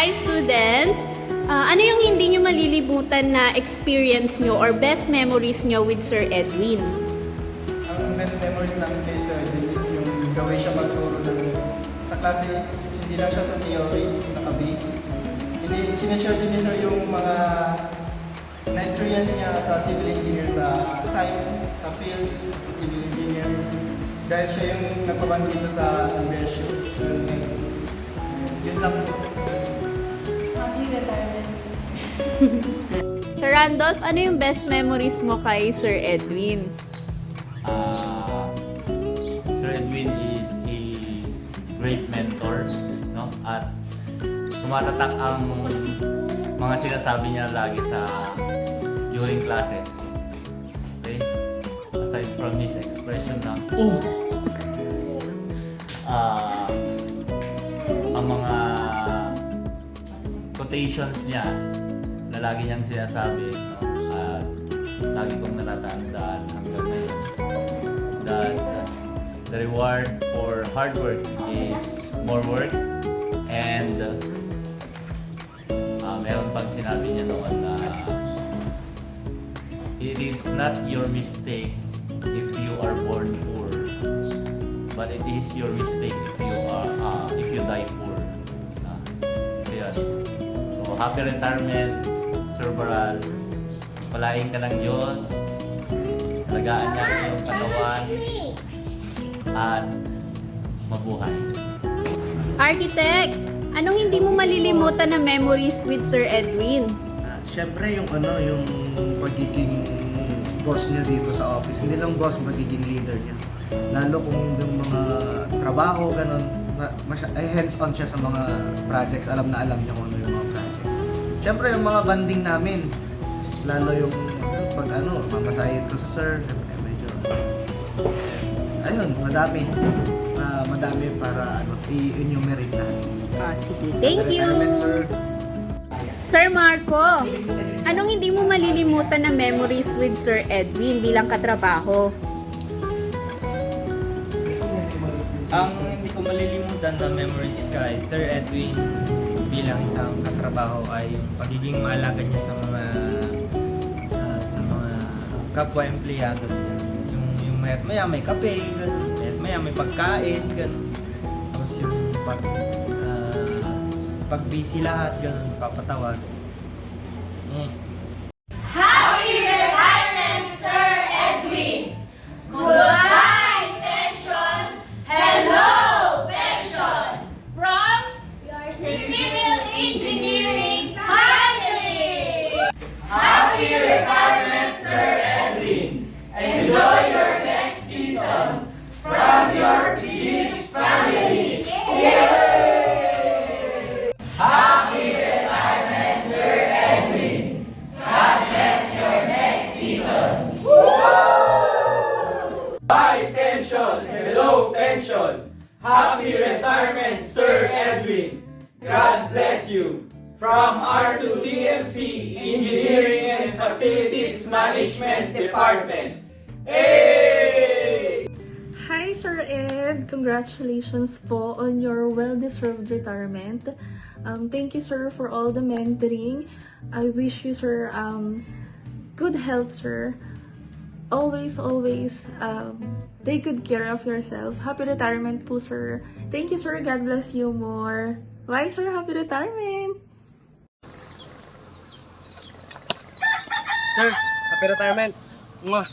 Hi students! Ano yung hindi nyo malilimutan na experience nyo or best memories nyo with Sir Edwin? Ang best memories namin kay Sir Edwin is yung gawin siya magturo sa klase. Hindi lang siya sa theories, naka-base. Hindi, sinashare din niya sir yung mga na-experience niya sa civil engineer, sa site, sa field, sa civil engineer. Dahil siya yung nagpaban dito sa Anversio. Yun lang. Sir Randolph, ano yung best memories mo kay Sir Edwin? Sir Edwin is a great mentor, no? At tumatatak ang mga sinasabi niya lagi during classes. Okay? Aside from his expression na ang mga quotations niya na lagi niyang sinasabi, no? At lagi kong natatandaan hanggang ngayon that the reward for hard work is more work, and meron pang sinabi niya noon na it is not your mistake if you are born poor, but it is your mistake if you die poor. So yan. So happy retirement, Sir Baral. Palain ka ng Diyos, alagaan niya ang iyong katawan, at mabuhay. Architect, anong hindi mo malilimutan na memories with Sir Edwin? Siyempre yung yung pagiging boss niya dito sa office. Hindi lang boss, magiging leader niya. Lalo kung yung mga trabaho, ganun, hands-on siya sa mga projects. Alam na alam niya kung ano yung mga projects. Siyempre yung mga banding namin, lalo yung pag mamasahin ko sa sir, medyo, ayun, madami para i-enumerate natin. Sige, thank you! Sir. Sir Marco, anong hindi mo malilimutan na memories with Sir Edwin bilang katrabaho? Ang hindi ko malilimutan na memories kay Sir Edwin bilang isang katrabaho ay yung pagiging maalaga niya sa mga kapwa empleyado niya. Yung mayat maya may kape, ganun. Mayat maya may pagkain, ganun. Tapos yung pag busy lahat, ganun, papatawag. Happy retirement, Sir Edwin! Goodbye, pension! Hello, pension! From your civil engineering family! Happy retirement, Sir Edwin! Enjoy your next season from your biggest family! Happy retirement, Sir Edwin! God bless your next season! Bye, pension! Hello, pension! Happy retirement, Sir Edwin! God bless you! From R2DMC Engineering and Facilities Management Department. Hey! Hi Sir Ed! Congratulations po on your well-deserved retirement. Thank you sir for all the mentoring. I wish you sir good health sir. Always take good care of yourself. Happy retirement po sir. Thank you sir. God bless you more. Bye sir. Happy retirement. Sir, happy retirement. Mwah.